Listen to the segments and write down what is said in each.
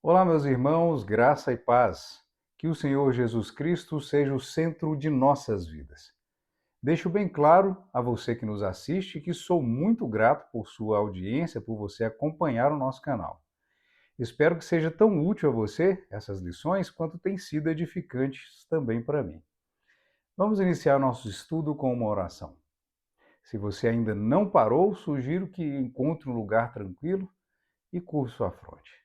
Olá, meus irmãos, graça e paz. Que o Senhor Jesus Cristo seja o centro de nossas vidas. Deixo bem claro a você que nos assiste que sou muito grato por sua audiência, por você acompanhar o nosso canal. Espero que seja tão útil a você essas lições quanto tem sido edificantes também para mim. Vamos iniciar nosso estudo com uma oração. Se você ainda não parou, sugiro que encontre um lugar tranquilo e curve sua fronte.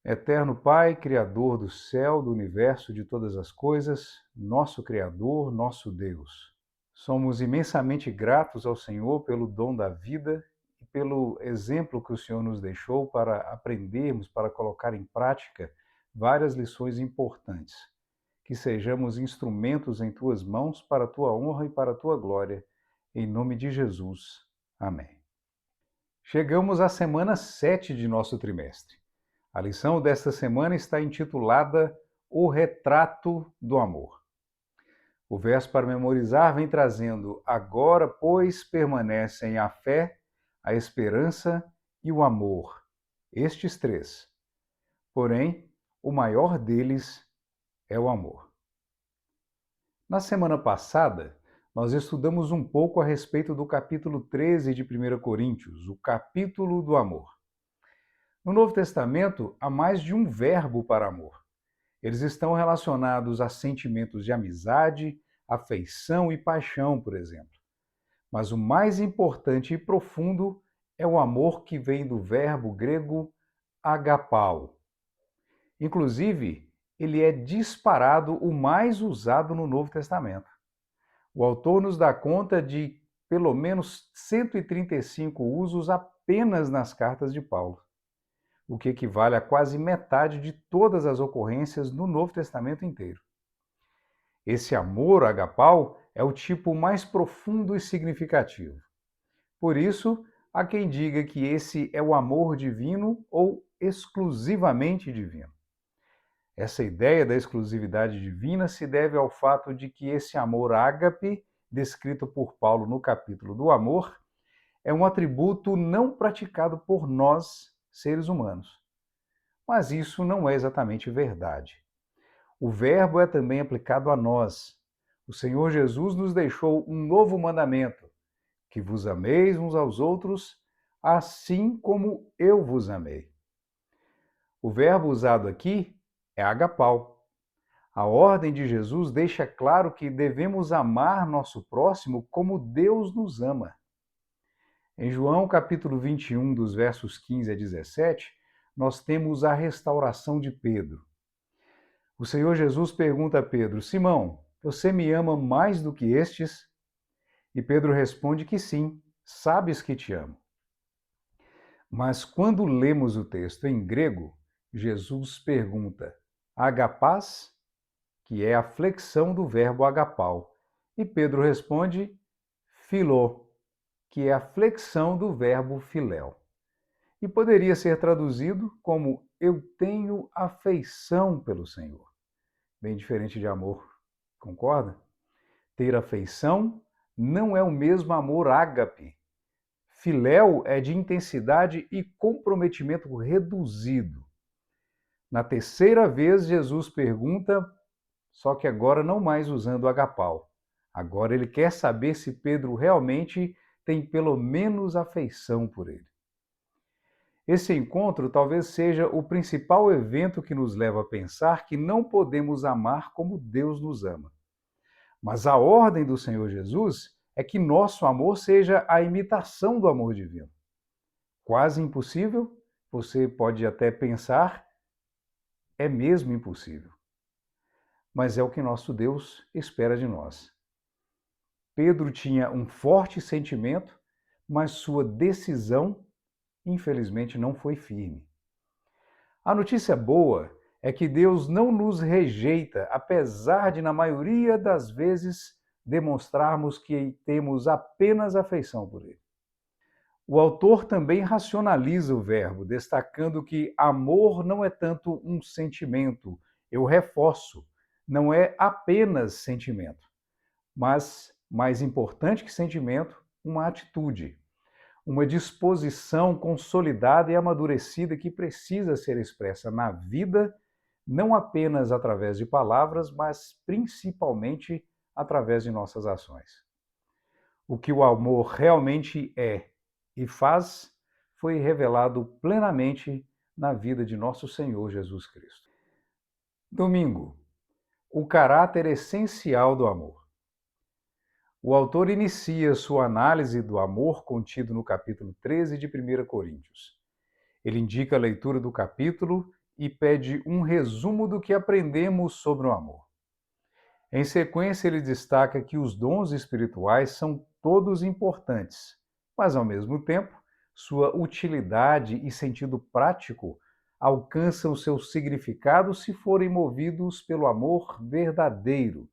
Eterno Pai, Criador do céu, do universo, de todas as coisas, nosso Criador, nosso Deus. Somos imensamente gratos ao Senhor pelo dom da vida e pelo exemplo que o Senhor nos deixou para aprendermos, para colocar em prática várias lições importantes. Que sejamos instrumentos em Tuas mãos para a Tua honra e para a Tua glória. Em nome de Jesus. Amém. Chegamos à semana 7 de nosso trimestre. A lição desta semana está intitulada O Retrato do Amor. O verso para memorizar vem trazendo: agora, pois, permanecem a fé, a esperança e o amor, estes três. Porém, o maior deles é o amor. Na semana passada, nós estudamos um pouco a respeito do capítulo 13 de 1 Coríntios, o capítulo do amor. No Novo Testamento, há mais de um verbo para amor. Eles estão relacionados a sentimentos de amizade, afeição e paixão, por exemplo. Mas o mais importante e profundo é o amor que vem do verbo grego agapao. Inclusive, ele é disparado o mais usado no Novo Testamento. O autor nos dá conta de pelo menos 135 usos apenas nas cartas de Paulo, o que equivale a quase metade de todas as ocorrências no Novo Testamento inteiro. Esse amor agapau é o tipo mais profundo e significativo. Por isso, há quem diga que esse é o amor divino ou exclusivamente divino. Essa ideia da exclusividade divina se deve ao fato de que esse amor ágape, descrito por Paulo no capítulo do amor, é um atributo não praticado por nós, seres humanos. Mas isso não é exatamente verdade. O verbo é também aplicado a nós. O Senhor Jesus nos deixou um novo mandamento: que vos ameis uns aos outros, assim como eu vos amei. O verbo usado aqui é agapau. A ordem de Jesus deixa claro que devemos amar nosso próximo como Deus nos ama. Em João capítulo 21, dos versos 15 a 17, nós temos a restauração de Pedro. O Senhor Jesus pergunta a Pedro: Simão, você me ama mais do que estes? E Pedro responde que sim, sabes que te amo. Mas quando lemos o texto em grego, Jesus pergunta: agapás, que é a flexão do verbo agapau. E Pedro responde: filó, que é a flexão do verbo filéu. E poderia ser traduzido como eu tenho afeição pelo Senhor. Bem diferente de amor, concorda? Ter afeição não é o mesmo amor ágape. Filéu é de intensidade e comprometimento reduzido. Na terceira vez, Jesus pergunta, só que agora não mais usando agapau. Agora ele quer saber se Pedro realmente tem pelo menos afeição por ele. Esse encontro talvez seja o principal evento que nos leva a pensar que não podemos amar como Deus nos ama. Mas a ordem do Senhor Jesus é que nosso amor seja a imitação do amor divino. Quase impossível? Você pode até pensar, é mesmo impossível. Mas é o que nosso Deus espera de nós. Pedro tinha um forte sentimento, mas sua decisão, infelizmente, não foi firme. A notícia boa é que Deus não nos rejeita, apesar de, na maioria das vezes, demonstrarmos que temos apenas afeição por Ele. O autor também racionaliza o verbo, destacando que amor não é tanto um sentimento, eu reforço, não é apenas sentimento, mas, mais importante que sentimento, uma atitude. uma disposição consolidada e amadurecida que precisa ser expressa na vida, não apenas através de palavras, mas principalmente através de nossas ações. O que o amor realmente é e faz foi revelado plenamente na vida de nosso Senhor Jesus Cristo. Domingo, o caráter essencial do amor. O autor inicia sua análise do amor contido no capítulo 13 de 1 Coríntios. Ele indica a leitura do capítulo e pede um resumo do que aprendemos sobre o amor. Em sequência, ele destaca que os dons espirituais são todos importantes, mas, ao mesmo tempo, sua utilidade e sentido prático alcançam seu significado se forem movidos pelo amor verdadeiro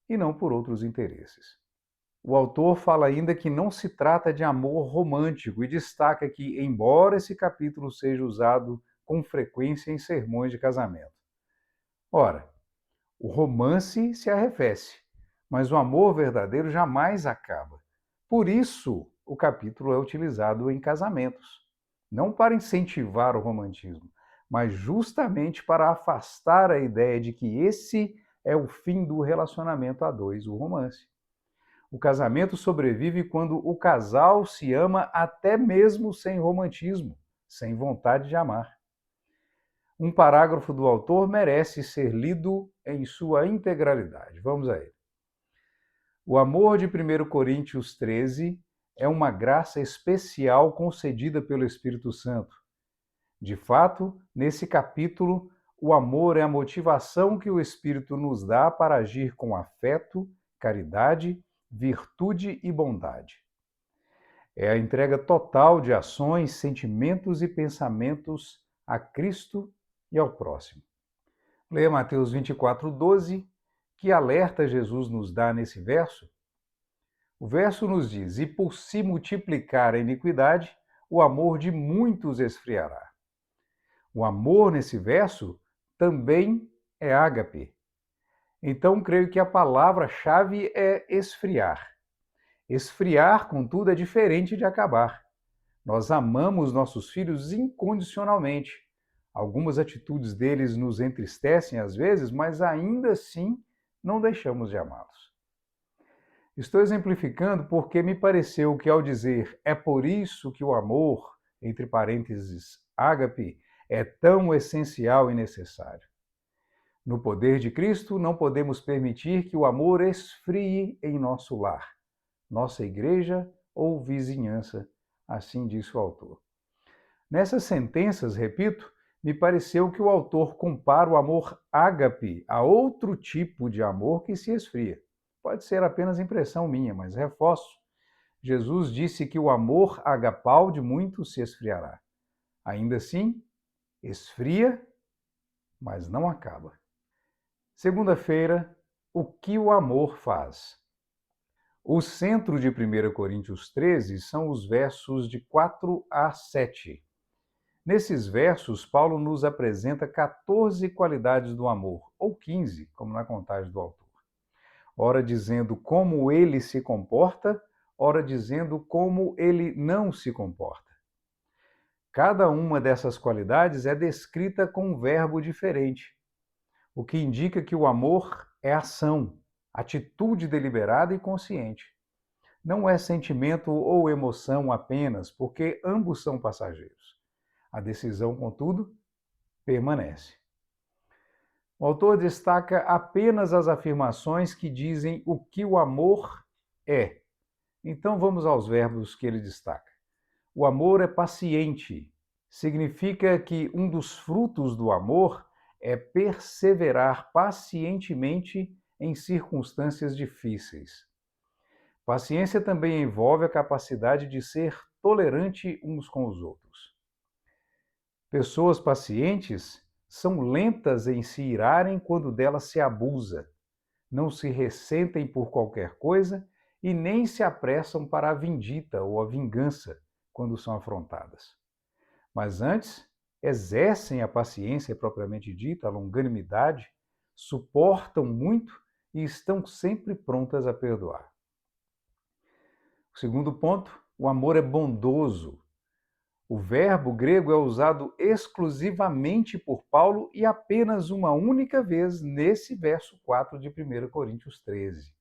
e não por outros interesses. O autor fala ainda que não se trata de amor romântico e destaca que, embora esse capítulo seja usado com frequência em sermões de casamento. Ora, o romance se arrefece, mas o amor verdadeiro jamais acaba. Por isso, o capítulo é utilizado em casamentos, não para incentivar o romantismo, mas justamente para afastar a ideia de que esse é o fim do relacionamento a dois, o romance. O casamento sobrevive quando o casal se ama até mesmo sem romantismo, sem vontade de amar. Um parágrafo do autor merece ser lido em sua integralidade. Vamos a ele. O amor de 1 Coríntios 13 é uma graça especial concedida pelo Espírito Santo. De fato, nesse capítulo, o amor é a motivação que o Espírito nos dá para agir com afeto, caridade, virtude e bondade. É a entrega total de ações, sentimentos e pensamentos a Cristo e ao próximo. Leia Mateus 24:12, que alerta Jesus nos dá nesse verso. O verso nos diz: "E por se multiplicar a iniquidade, o amor de muitos esfriará." O amor nesse verso também é ágape. Então, creio que a palavra-chave é esfriar. Esfriar, contudo, é diferente de acabar. Nós amamos nossos filhos incondicionalmente. Algumas atitudes deles nos entristecem às vezes, mas ainda assim não deixamos de amá-los. Estou exemplificando porque me pareceu que ao dizer "é por isso que o amor", entre parênteses, ágape, é tão essencial e necessário. No poder de Cristo, não podemos permitir que o amor esfrie em nosso lar, nossa igreja ou vizinhança, assim disse o autor. Nessas sentenças, repito, me pareceu que o autor compara o amor ágape a outro tipo de amor que se esfria. Pode ser apenas impressão minha, mas reforço. Jesus disse que o amor agapau de muitos se esfriará. Ainda assim, esfria, mas não acaba. Segunda-feira, o que o amor faz? O centro de 1 Coríntios 13 são os versos de 4 a 7. Nesses versos, Paulo nos apresenta 14 qualidades do amor, ou 15, como na contagem do autor. Ora dizendo como ele se comporta, ora dizendo como ele não se comporta. Cada uma dessas qualidades é descrita com um verbo diferente, o que indica que o amor é ação, atitude deliberada e consciente. Não é sentimento ou emoção apenas, porque ambos são passageiros. A decisão, contudo, permanece. O autor destaca apenas as afirmações que dizem o que o amor é. Então vamos aos verbos que ele destaca. O amor é paciente. Significa que um dos frutos do amor é perseverar pacientemente em circunstâncias difíceis. Paciência também envolve a capacidade de ser tolerante uns com os outros. Pessoas pacientes são lentas em se irarem quando delas se abusa, não se ressentem por qualquer coisa e nem se apressam para a vindita ou a vingança quando são afrontadas. Mas antes, exercem a paciência propriamente dita, a longanimidade, suportam muito e estão sempre prontas a perdoar. O segundo ponto, O amor é bondoso. O verbo grego é usado exclusivamente por Paulo e apenas uma única vez nesse verso 4 de 1 Coríntios 13.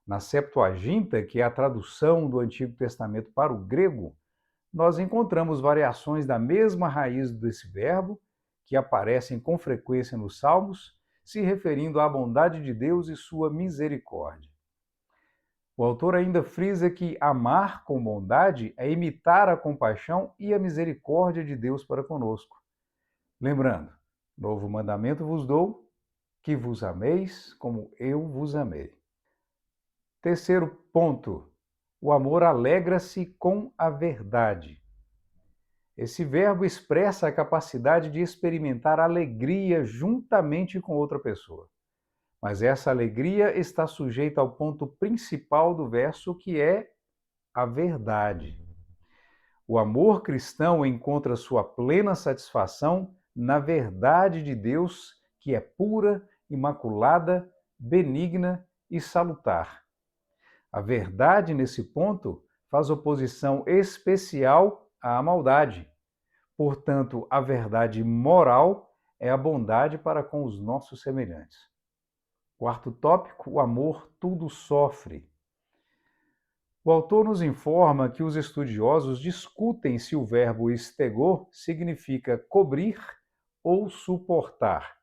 Na Septuaginta, que é a tradução do Antigo Testamento para o grego, nós encontramos variações da mesma raiz desse verbo, que aparecem com frequência nos Salmos, se referindo à bondade de Deus e sua misericórdia. O autor ainda frisa que amar com bondade é imitar a compaixão e a misericórdia de Deus para conosco. Lembrando, novo mandamento vos dou, que vos ameis como eu vos amei. Terceiro ponto, o amor alegra-se com a verdade. Esse verbo expressa a capacidade de experimentar alegria juntamente com outra pessoa. Mas essa alegria está sujeita ao ponto principal do verso, que é a verdade. O amor cristão encontra sua plena satisfação na verdade de Deus, que é pura, imaculada, benigna e salutar. A verdade, nesse ponto, faz oposição especial à maldade. Portanto, a verdade moral é a bondade para com os nossos semelhantes. Quarto tópico, o amor tudo sofre. O autor nos informa que os estudiosos discutem se o verbo estego significa cobrir ou suportar.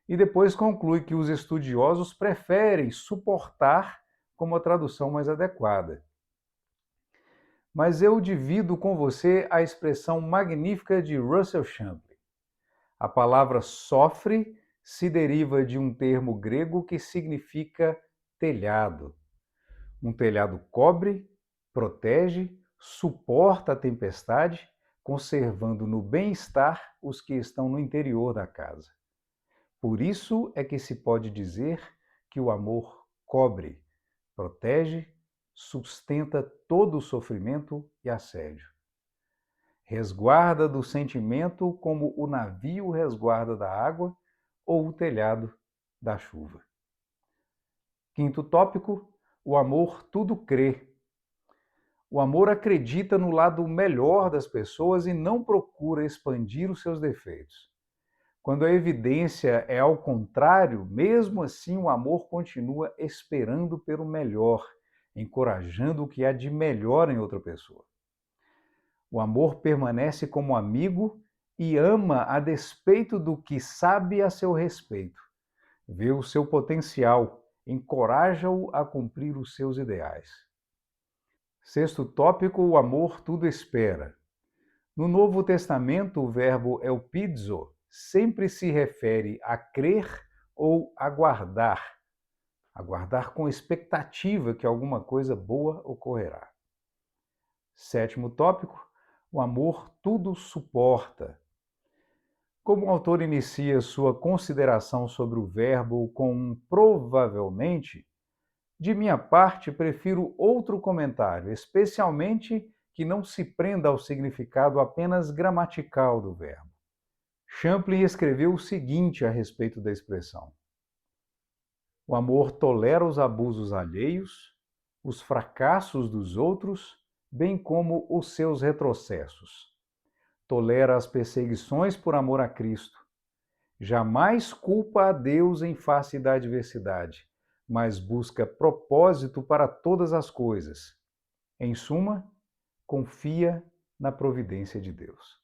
E depois conclui que os estudiosos preferem suportar como a tradução mais adequada. Mas eu divido com você a expressão magnífica de Russell Champlin. A palavra sofre se deriva de um termo grego que significa telhado. Um telhado cobre, protege, suporta a tempestade, conservando no bem-estar os que estão no interior da casa. Por isso é que se pode dizer que o amor cobre, protege, sustenta todo o sofrimento e assédio. Resguarda do sentimento como o navio resguarda da água ou o telhado da chuva. Quinto tópico, o amor tudo crê. O amor acredita no lado melhor das pessoas e não procura expandir os seus defeitos. Quando a evidência é ao contrário, mesmo assim o amor continua esperando pelo melhor, encorajando o que há de melhor em outra pessoa. O amor permanece como amigo e ama a despeito do que sabe a seu respeito. Vê o seu potencial, encoraja-o a cumprir os seus ideais. Sexto tópico, o amor tudo espera. No Novo Testamento, o verbo elpizo sempre se refere a crer ou aguardar. Aguardar com expectativa que alguma coisa boa ocorrerá. Sétimo tópico, o amor tudo suporta. Como o autor inicia sua consideração sobre o verbo com um provavelmente, de minha parte prefiro outro comentário, especialmente que não se prenda ao significado apenas gramatical do verbo. Champlin escreveu o seguinte a respeito da expressão: o amor tolera os abusos alheios, os fracassos dos outros, bem como os seus retrocessos. Tolera as perseguições por amor a Cristo. Jamais culpa a Deus em face da adversidade, mas busca propósito para todas as coisas. Em suma, confia na providência de Deus.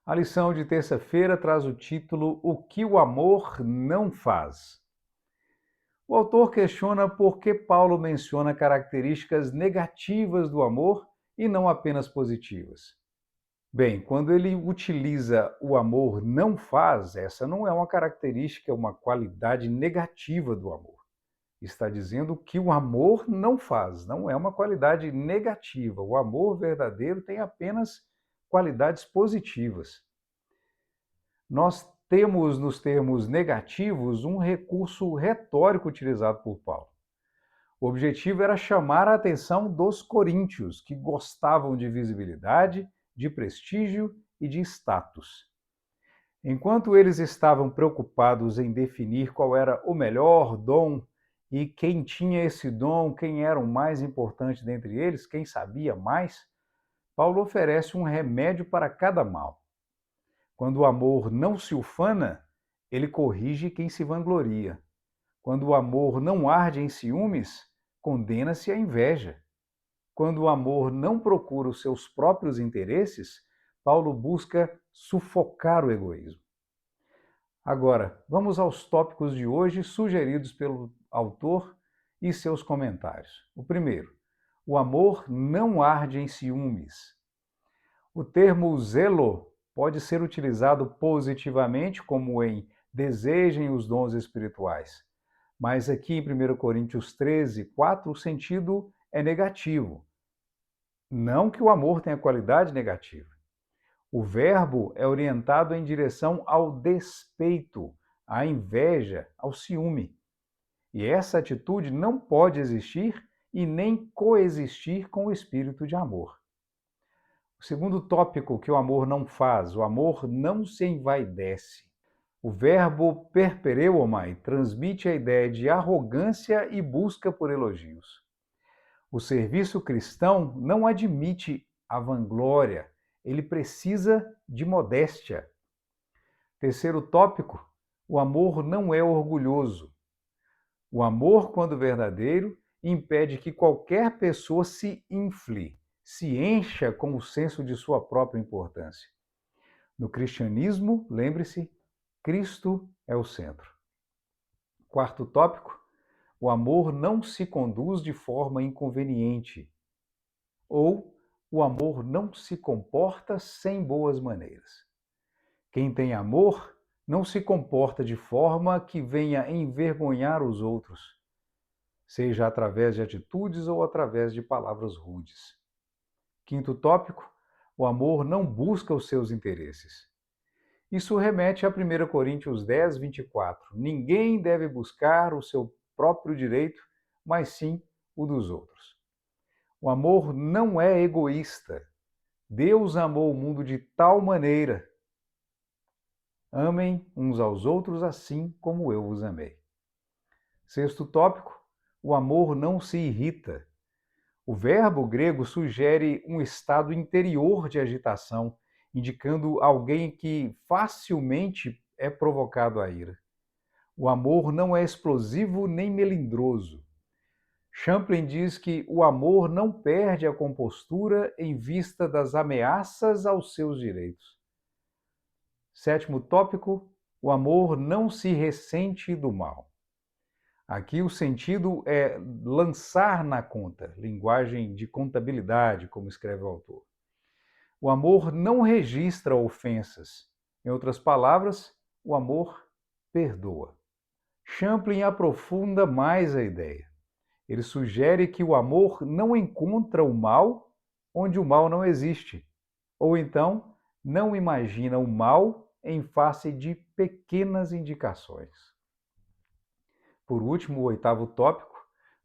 A lição de terça-feira traz o título O que o amor não faz. O autor questiona por que Paulo menciona características negativas do amor e não apenas positivas. Bem, quando ele utiliza o amor não faz, essa não é uma característica, uma qualidade negativa do amor. Está dizendo que o amor não faz, não é uma qualidade negativa. O amor verdadeiro tem apenas qualidades positivas. Nós temos nos termos negativos um recurso retórico utilizado por Paulo. O objetivo era chamar a atenção dos coríntios, que gostavam de visibilidade, de prestígio e de status. Enquanto eles estavam preocupados em definir qual era o melhor dom e quem tinha esse dom, quem era o mais importante dentre eles, quem sabia mais, Paulo oferece um remédio para cada mal. Quando o amor não se ufana, ele corrige quem se vangloria. Quando o amor não arde em ciúmes, condena-se a inveja. Quando o amor não procura os seus próprios interesses, Paulo busca sufocar o egoísmo. Agora, vamos aos tópicos de hoje sugeridos pelo autor e seus comentários. O primeiro, o amor não arde em ciúmes. O termo zelo pode ser utilizado positivamente, como em desejem os dons espirituais. Mas aqui em 1 Coríntios 13, 4, o sentido é negativo. Não que o amor tenha qualidade negativa. O verbo é orientado em direção ao despeito, à inveja, ao ciúme. E essa atitude não pode existir e nem coexistir com o espírito de amor. O segundo tópico que o amor não faz, o amor não se envaidece. O verbo perpereomai transmite a ideia de arrogância e busca por elogios. O serviço cristão não admite a vanglória, ele precisa de modéstia. Terceiro tópico, o amor não é orgulhoso. O amor, quando verdadeiro, impede que qualquer pessoa se infle, se encha com o senso de sua própria importância. No cristianismo, lembre-se, Cristo é o centro. Quarto tópico, o amor não se conduz de forma inconveniente. Ou o amor não se comporta sem boas maneiras. Quem tem amor não se comporta de forma que venha envergonhar os outros, seja através de atitudes ou através de palavras rudes. Quinto tópico, o amor não busca os seus interesses. Isso remete a 1 Coríntios 10, 24. Ninguém deve buscar o seu próprio direito, mas sim o dos outros. O amor não é egoísta. Deus amou o mundo de tal maneira. Amem uns aos outros assim como eu vos amei. Sexto tópico, o amor não se irrita. O verbo grego sugere um estado interior de agitação, indicando alguém que facilmente é provocado à ira. O amor não é explosivo nem melindroso. Champlin diz que o amor não perde a compostura em vista das ameaças aos seus direitos. Sétimo tópico, o amor não se ressente do mal. Aqui o sentido é lançar na conta, linguagem de contabilidade, como escreve o autor. O amor não registra ofensas. Em outras palavras, o amor perdoa. Champlin aprofunda mais a ideia. Ele sugere que o amor não encontra o mal onde o mal não existe, ou então não imagina o mal em face de pequenas indicações. Por último, o oitavo tópico,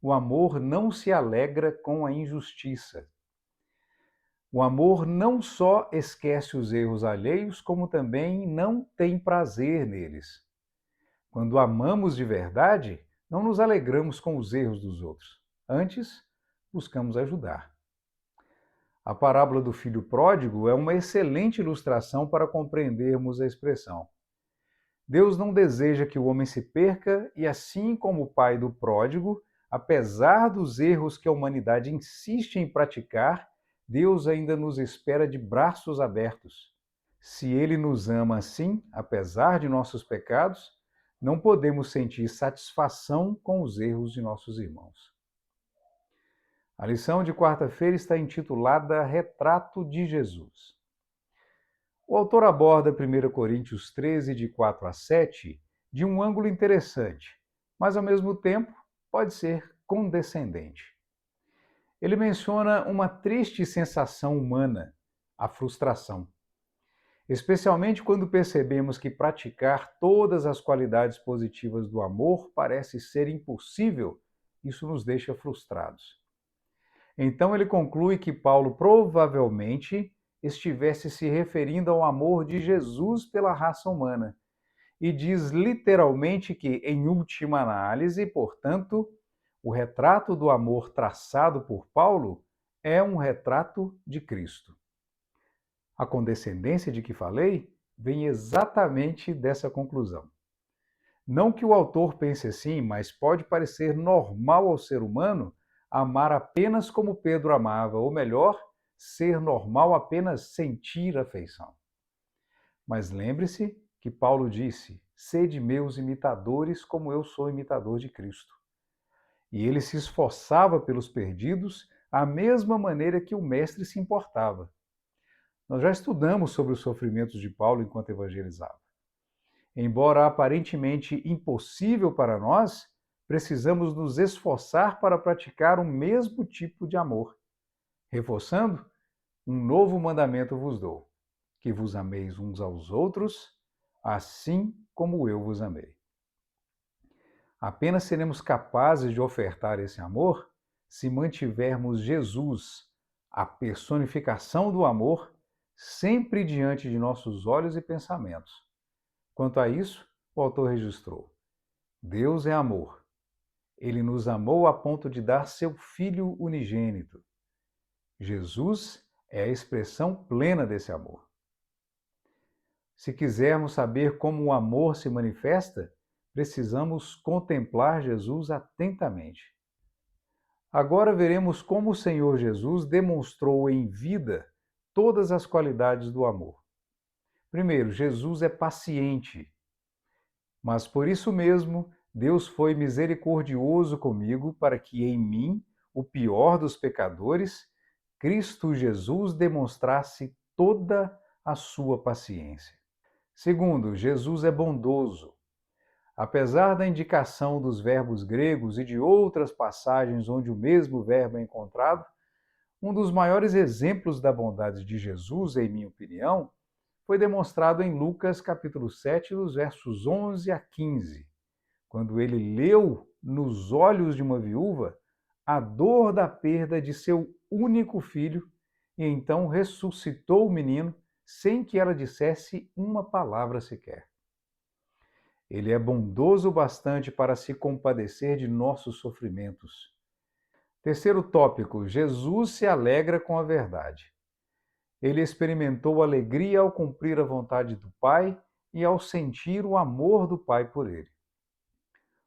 o amor não se alegra com a injustiça. O amor não só esquece os erros alheios, como também não tem prazer neles. Quando amamos de verdade, não nos alegramos com os erros dos outros. Antes, buscamos ajudar. A parábola do filho pródigo é uma excelente ilustração para compreendermos a expressão. Deus não deseja que o homem se perca e, assim como o pai do pródigo, apesar dos erros que a humanidade insiste em praticar, Deus ainda nos espera de braços abertos. Se Ele nos ama assim, apesar de nossos pecados, não podemos sentir satisfação com os erros de nossos irmãos. A lição de quarta-feira está intitulada Retrato de Jesus. O autor aborda 1 Coríntios 13, de 4 a 7, de um ângulo interessante, mas ao mesmo tempo pode ser condescendente. Ele menciona uma triste sensação humana, a frustração. Especialmente quando percebemos que praticar todas as qualidades positivas do amor parece ser impossível, isso nos deixa frustrados. Então ele conclui que Paulo provavelmente estivesse se referindo ao amor de Jesus pela raça humana e diz literalmente que, em última análise, portanto, o retrato do amor traçado por Paulo é um retrato de Cristo. A condescendência de que falei vem exatamente dessa conclusão. Não que o autor pense assim, mas pode parecer normal ao ser humano amar apenas como Pedro amava, ou melhor, ser normal apenas sentir afeição. Mas lembre-se que Paulo disse: sede meus imitadores, como eu sou imitador de Cristo. E ele se esforçava pelos perdidos à mesma maneira que o Mestre se importava. Nós já estudamos sobre os sofrimentos de Paulo enquanto evangelizava. Embora aparentemente impossível para nós, precisamos nos esforçar para praticar o mesmo tipo de amor. Reforçando, um novo mandamento vos dou: que vos ameis uns aos outros, assim como eu vos amei. Apenas seremos capazes de ofertar esse amor se mantivermos Jesus, a personificação do amor, sempre diante de nossos olhos e pensamentos. Quanto a isso, o autor registrou: Deus é amor. Ele nos amou a ponto de dar seu Filho unigênito. Jesus é a expressão plena desse amor. Se quisermos saber como o amor se manifesta, precisamos contemplar Jesus atentamente. Agora veremos como o Senhor Jesus demonstrou em vida todas as qualidades do amor. Primeiro, Jesus é paciente, mas por isso mesmo Deus foi misericordioso comigo para que em mim, o pior dos pecadores, Cristo Jesus demonstrasse toda a sua paciência. Segundo, Jesus é bondoso. Apesar da indicação dos verbos gregos e de outras passagens onde o mesmo verbo é encontrado, um dos maiores exemplos da bondade de Jesus, em minha opinião, foi demonstrado em Lucas capítulo 7, dos versos 11 a 15, quando ele leu nos olhos de uma viúva a dor da perda de seu único filho e então ressuscitou o menino sem que ela dissesse uma palavra sequer. Ele é bondoso bastante para se compadecer de nossos sofrimentos. Terceiro tópico: Jesus se alegra com a verdade. Ele experimentou alegria ao cumprir a vontade do Pai e ao sentir o amor do Pai por ele.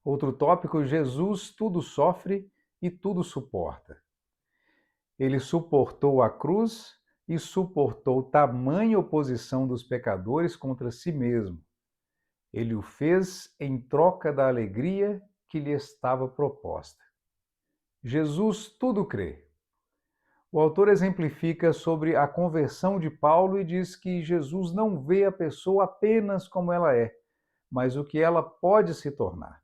Outro tópico: Jesus tudo sofre e tudo suporta. Ele suportou a cruz e suportou tamanha oposição dos pecadores contra si mesmo. Ele o fez em troca da alegria que lhe estava proposta. Jesus tudo crê. O autor exemplifica sobre a conversão de Paulo e diz que Jesus não vê a pessoa apenas como ela é, mas o que ela pode se tornar.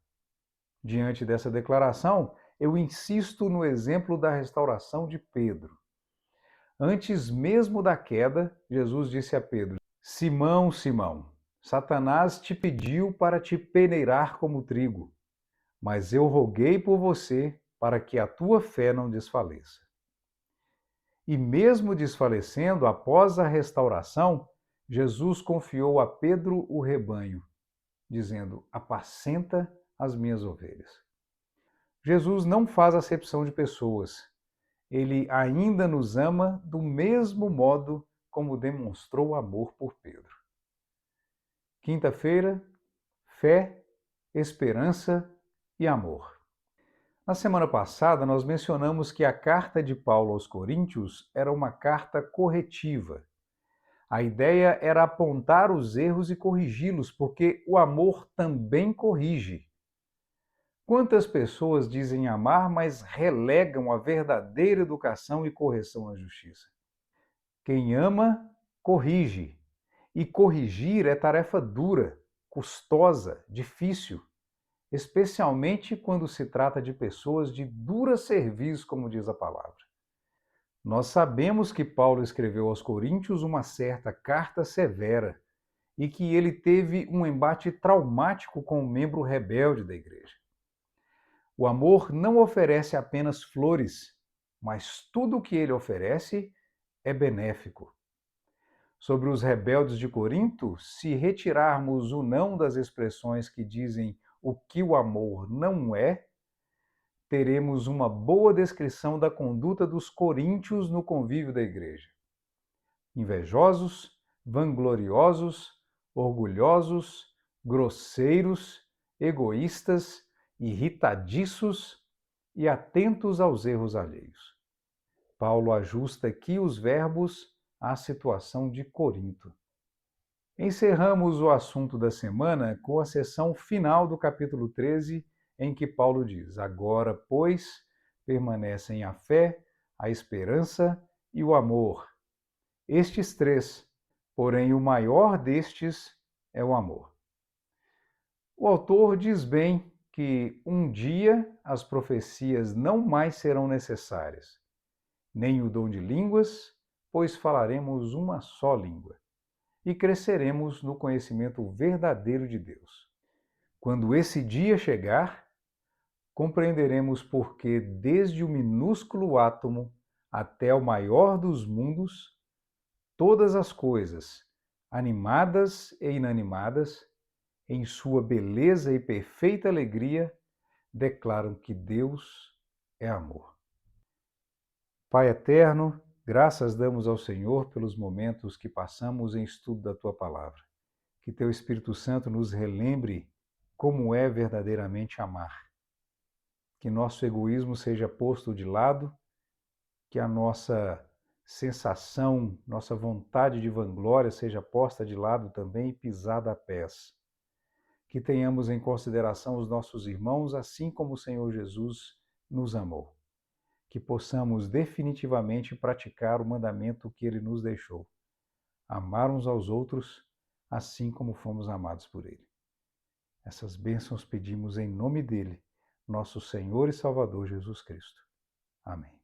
Diante dessa declaração, eu insisto no exemplo da restauração de Pedro. Antes mesmo da queda, Jesus disse a Pedro: Simão, Simão, Satanás te pediu para te peneirar como trigo, mas eu roguei por você para que a tua fé não desfaleça. E mesmo desfalecendo, após a restauração, Jesus confiou a Pedro o rebanho, dizendo: apacenta as minhas ovelhas. Jesus não faz acepção de pessoas. Ele ainda nos ama do mesmo modo como demonstrou amor por Pedro. Quinta-feira, fé, esperança e amor. Na semana passada, nós mencionamos que a carta de Paulo aos Coríntios era uma carta corretiva. A ideia era apontar os erros e corrigi-los, porque o amor também corrige. Quantas pessoas dizem amar, mas relegam a verdadeira educação e correção à justiça? Quem ama, corrige. E corrigir é tarefa dura, custosa, difícil, especialmente quando se trata de pessoas de dura serviço, como diz a palavra. Nós sabemos que Paulo escreveu aos Coríntios uma certa carta severa e que ele teve um embate traumático com um membro rebelde da igreja. O amor não oferece apenas flores, mas tudo o que ele oferece é benéfico. Sobre os rebeldes de Corinto, se retirarmos o não das expressões que dizem o que o amor não é, teremos uma boa descrição da conduta dos coríntios no convívio da igreja. Invejosos, vangloriosos, orgulhosos, grosseiros, egoístas, irritadiços e atentos aos erros alheios. Paulo ajusta aqui os verbos à situação de Corinto. Encerramos o assunto da semana com a seção final do capítulo 13, em que Paulo diz: Agora, pois, permanecem a fé, a esperança e o amor. Estes três, porém o maior destes é o amor. O autor diz bem que um dia as profecias não mais serão necessárias, nem o dom de línguas, pois falaremos uma só língua, e cresceremos no conhecimento verdadeiro de Deus. Quando esse dia chegar, compreenderemos por que, desde o minúsculo átomo até o maior dos mundos, todas as coisas, animadas e inanimadas, em sua beleza e perfeita alegria, declaram que Deus é amor. Pai eterno, graças damos ao Senhor pelos momentos que passamos em estudo da Tua Palavra. Que Teu Espírito Santo nos relembre como é verdadeiramente amar. Que nosso egoísmo seja posto de lado, que a nossa sensação, nossa vontade de vanglória seja posta de lado também e pisada a pés. Que tenhamos em consideração os nossos irmãos, assim como o Senhor Jesus nos amou. Que possamos definitivamente praticar o mandamento que Ele nos deixou: amar uns aos outros, assim como fomos amados por Ele. Essas bênçãos pedimos em nome dEle, nosso Senhor e Salvador Jesus Cristo. Amém.